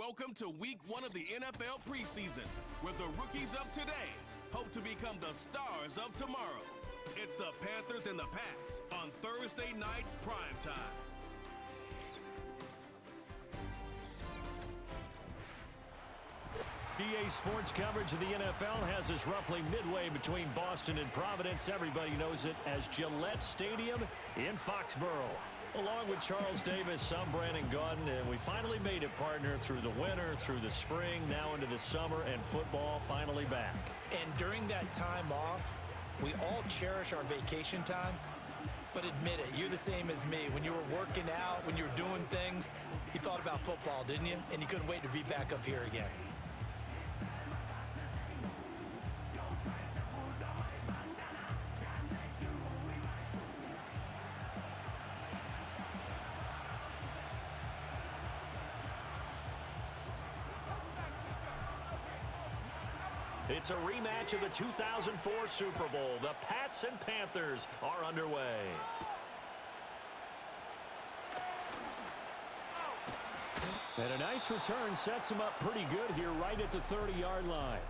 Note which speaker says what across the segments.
Speaker 1: Welcome to Week 1 of the NFL preseason, where the rookies of today hope to become the stars of tomorrow. It's the Panthers and the Pats on Thursday night primetime.
Speaker 2: EA Sports coverage of the NFL has us roughly midway between Boston and Providence. Everybody knows it as Gillette Stadium in Foxborough. Along with Charles Davis, I'm Brandon Gaudin, and we finally made it, partner, through the winter, through the spring, now into the summer, and football finally back.
Speaker 3: And during that time off, we all cherish our vacation time. But admit it, you're the same as me. When you were working out, when you were doing things, you thought about football, didn't you? And you couldn't wait to be back up here again.
Speaker 2: It's a rematch of the 2004 Super Bowl. The Pats and Panthers are underway. And a nice return sets them up pretty good here right at the 30-yard line.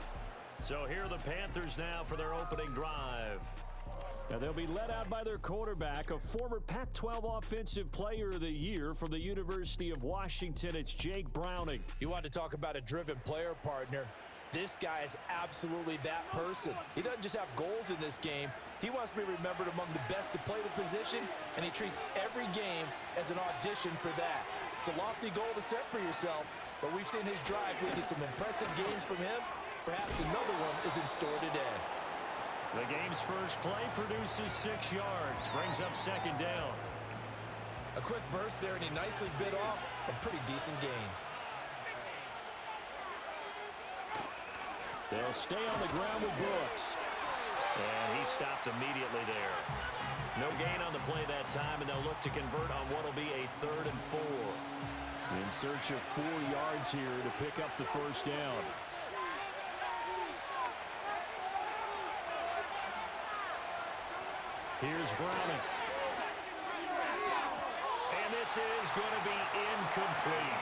Speaker 2: So here are the Panthers now for their opening drive. Now they'll be led out by their quarterback, a former Pac-12 Offensive Player of the Year from the University of Washington. It's Jake Browning.
Speaker 3: You want to talk about a driven player, partner. This guy is absolutely that person. He doesn't just have goals in this game. He wants to be remembered among the best to play the position, and he treats every game as an audition for that. It's a lofty goal to set for yourself, but we've seen his drive lead to some impressive games from him. Perhaps another one is in store today.
Speaker 2: The game's first play produces 6 yards, brings up second down.
Speaker 3: A quick burst there, and he nicely bit off a pretty decent gain.
Speaker 2: They'll stay on the ground with Brooks. And he stopped immediately there. No gain on the play that time, and they'll look to convert on what will be a 3rd and 4. In search of 4 yards here to pick up the first down. Here's Browning. And this is going to be incomplete.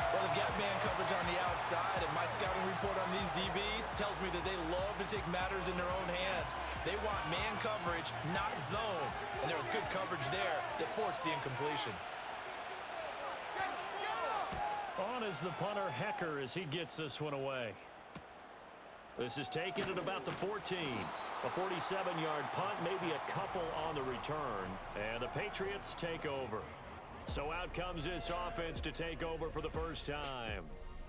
Speaker 3: Well, they've got man coverage on the outside, and my scouting report on these DBs tells me that they love to take matters in their own hands. They want man coverage, not zone. And there was good coverage there that forced the incompletion.
Speaker 2: On is the punter, Hecker, as he gets this one away. This is taken at about the 14. A 47-yard punt, maybe a couple on the return. And the Patriots take over. So out comes this offense to take over for the first time.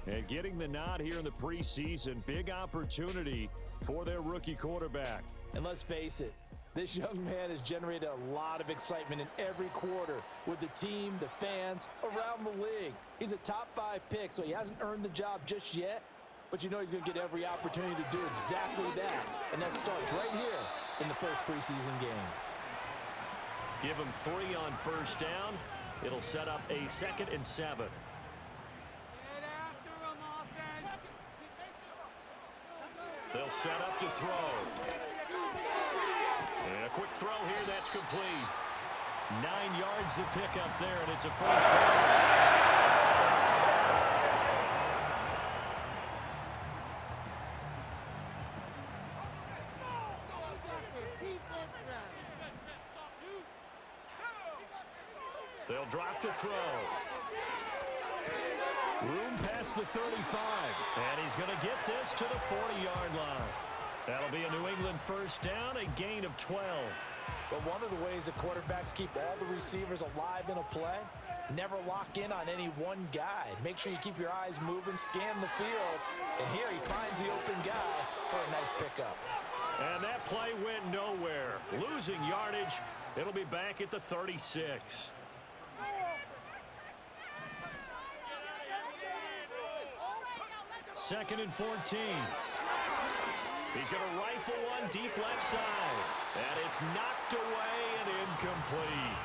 Speaker 2: And getting the nod here in the preseason, big opportunity for their rookie quarterback.
Speaker 3: And let's face it, this young man has generated a lot of excitement in every quarter with the team, the fans, around the league. He's a top 5 pick, so he hasn't earned the job just yet. But you know he's going to get every opportunity to do exactly that. And that starts right here in the first preseason game.
Speaker 2: Give him 3 on first down. It'll set up a 2nd and 7. They'll set up to throw. And a quick throw here, that's complete. 9 yards to pick up there, and it's a first down. They'll drop to throw. Room past the 35. And he's going to get this to the 40-yard line. That'll be a New England first down, a gain of 12.
Speaker 3: But one of the ways that quarterbacks keep all the receivers alive in a play, never lock in on any one guy. Make sure you keep your eyes moving, scan the field. And here he finds the open guy for a nice pickup.
Speaker 2: And that play went nowhere. Losing yardage. It'll be back at the 36. Second and 14. He's going to rifle one deep left side. And it's knocked away and incomplete.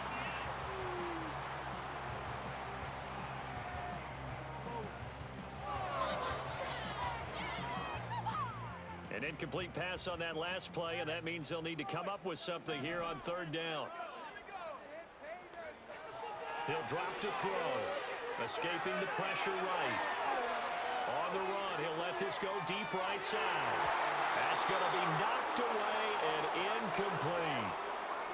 Speaker 2: An incomplete pass on that last play, and that means they'll need to come up with something here on 3rd down. He'll drop to throw. Escaping the pressure right. On the run, he'll let this go deep right side. That's going to be knocked away and incomplete.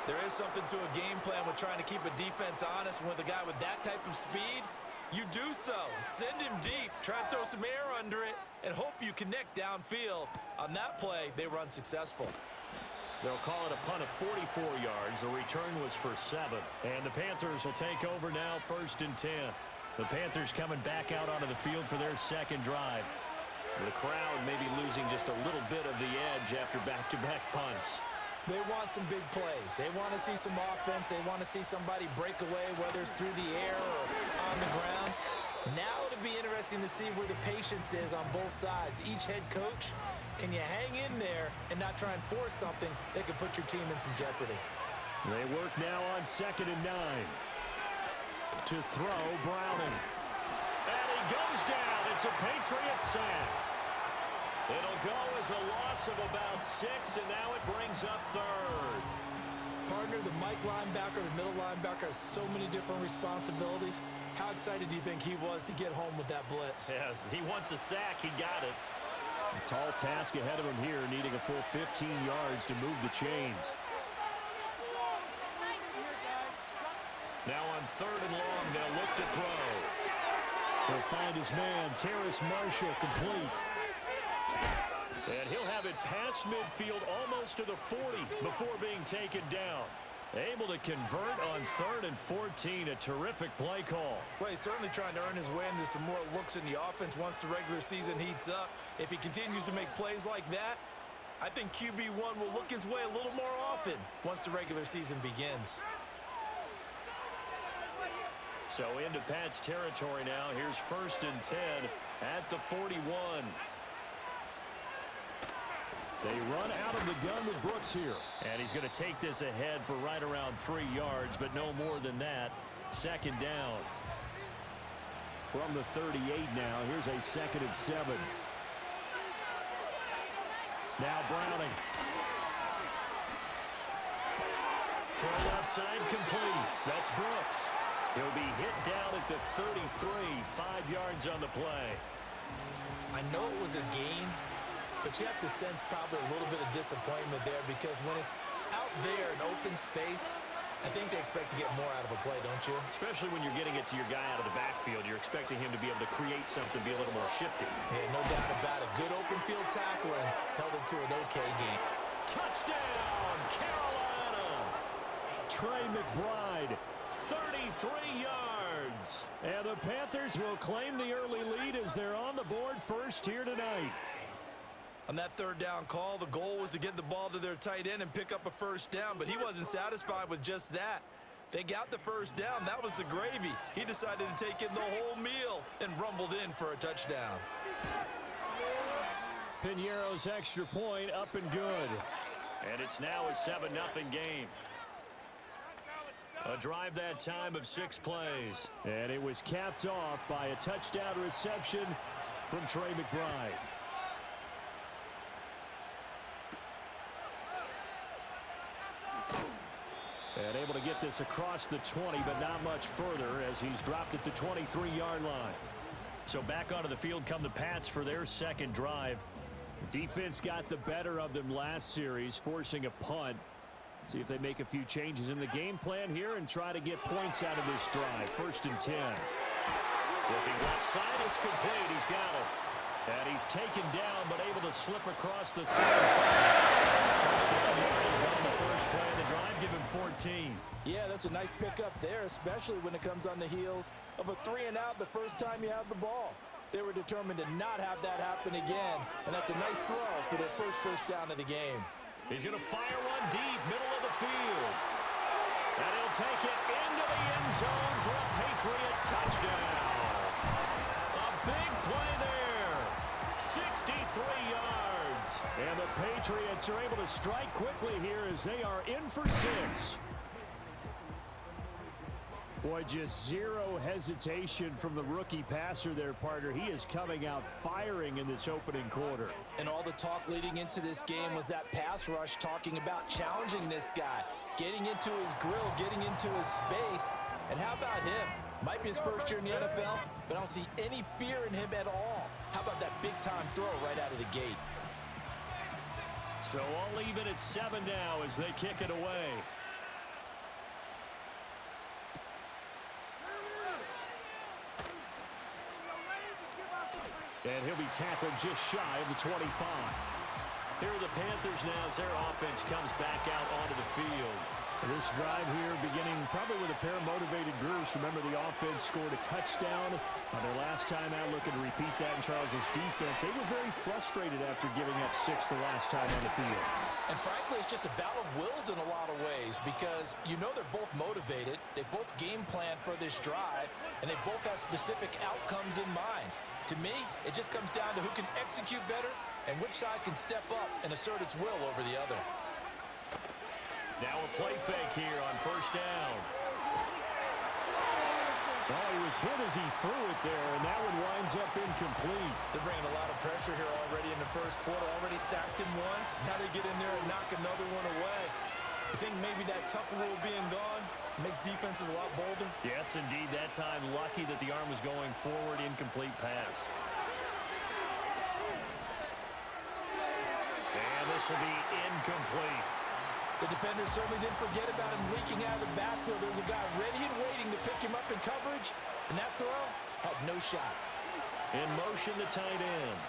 Speaker 3: There is something to a game plan with trying to keep a defense honest. And with a guy with that type of speed, you do so. Send him deep, try and throw some air under it, and hope you connect downfield. On that play, they were unsuccessful.
Speaker 2: They'll call it a punt of 44 yards. The return was for 7. And the Panthers will take over now, 1st and 10. The Panthers coming back out onto the field for their second drive. The crowd maybe losing just a little bit of the edge after back-to-back punts.
Speaker 3: They want some big plays. They want to see some offense. They want to see somebody break away, whether it's through the air or on the ground. Now it'll be interesting to see where the patience is on both sides. Each head coach, can you hang in there and not try and force something that could put your team in some jeopardy?
Speaker 2: They work now on 2nd and 9. To throw, Browning. And he goes down. It's a Patriots sack. It'll go as a loss of about 6, and now it brings up 3rd.
Speaker 3: Partner, the Mike linebacker, the middle linebacker has so many different responsibilities. How excited do you think he was to get home with that blitz?
Speaker 2: Yeah, he wants a sack. He got it. A tall task ahead of him here, needing a full 15 yards to move the chains. Now on 3rd and long, they'll look to throw. He'll find his man, Terrace Marshall, complete. And he'll have it past midfield almost to the 40 before being taken down. Able to convert on 3rd and 14. A terrific play call.
Speaker 3: Well, he's certainly trying to earn his way into some more looks in the offense once the regular season heats up. If he continues to make plays like that, I think QB1 will look his way a little more often once the regular season begins.
Speaker 2: So into Pat's territory now. Here's 1st and 10 at the 41. They run out of the gun with Brooks here. And he's going to take this ahead for right around 3 yards, but no more than that. 2nd down. From the 38 now, here's a 2nd and 7. Now Browning. Throw left side complete. That's Brooks. He'll be hit down at the 33, 5 yards on the play.
Speaker 3: I know it was a gain, but you have to sense probably a little bit of disappointment there because when it's out there in open space, I think they expect to get more out of a play, don't you?
Speaker 2: Especially when you're getting it to your guy out of the backfield. You're expecting him to be able to create something, be a little more shifty.
Speaker 3: Yeah, no doubt about it. Good open field tackling held it to an okay game.
Speaker 2: Touchdown, Carolina! Trey McBride, 33 yards. And the Panthers will claim the early lead as they're on the board first here tonight.
Speaker 3: On that 3rd down call, the goal was to get the ball to their tight end and pick up a 1st down, but he wasn't satisfied with just that. They got the 1st down. That was the gravy. He decided to take in the whole meal and rumbled in for a touchdown.
Speaker 2: Piñeiro's extra point up and good. And it's now a 7-0 game. A drive that time of 6 plays. And it was capped off by a touchdown reception from Trey McBride. And able to get this across the 20, but not much further as he's dropped it to 23-yard line. So back onto the field come the Pats for their 2nd drive. Defense got the better of them last series, forcing a punt. See if they make a few changes in the game plan here and try to get points out of this drive. 1st and 10. Looking left side, it's complete. He's got it. And he's taken down, but able to slip across the 35. First down yardage on the first play of the drive, give him 14.
Speaker 3: Yeah, that's a nice pickup there, especially when it comes on the heels of a 3-and-out the first time you have the ball. They were determined to not have that happen again, and that's a nice throw for their first down of the game.
Speaker 2: He's going to fire one deep, middle of the field. And he'll take it into the end zone for a Patriot touchdown. A big play there. 63 yards. And the Patriots are able to strike quickly here as they are in for 6. Boy, just zero hesitation from the rookie passer there, partner. He is coming out firing in this opening quarter.
Speaker 3: And all the talk leading into this game was that pass rush, talking about challenging this guy, getting into his grill, getting into his space. And how about him? Might be his first year in the NFL, but I don't see any fear in him at all. How about that big-time throw right out of the gate?
Speaker 2: So I'll leave it at 7 now as they kick it away. And he'll be tackled just shy of the 25. Here are the Panthers now as their offense comes back out onto the field.
Speaker 4: This drive here beginning probably with a pair of motivated groups. Remember, the offense scored a touchdown on their last time out, looking to repeat that in Charles' defense. They were very frustrated after giving up 6 the last time on the field.
Speaker 3: And frankly, it's just a battle of wills in a lot of ways because you know they're both motivated. They both game plan for this drive, and they both have specific outcomes in mind. To me, it just comes down to who can execute better and which side can step up and assert its will over the other.
Speaker 2: Now a play fake here on first down.
Speaker 4: Oh, he was hit as he threw it there, and that one winds up incomplete.
Speaker 3: They're bringing a lot of pressure here already in the first quarter. Already sacked him once. Now they get in there and knock another one away. I think maybe that tucker rule being gone makes defenses a lot bolder.
Speaker 2: Yes, indeed. That time, lucky that the arm was going forward. Incomplete pass. And this will be incomplete.
Speaker 3: The defender certainly didn't forget about him leaking out of the backfield. There was a guy ready and waiting to pick him up in coverage, and that throw had no shot.
Speaker 2: In motion, the tight end.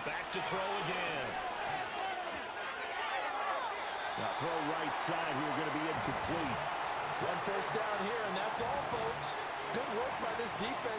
Speaker 2: Back to throw again.
Speaker 4: Now throw right side here, going to be incomplete.
Speaker 3: One first down here, and that's all, folks. Good work by this defense.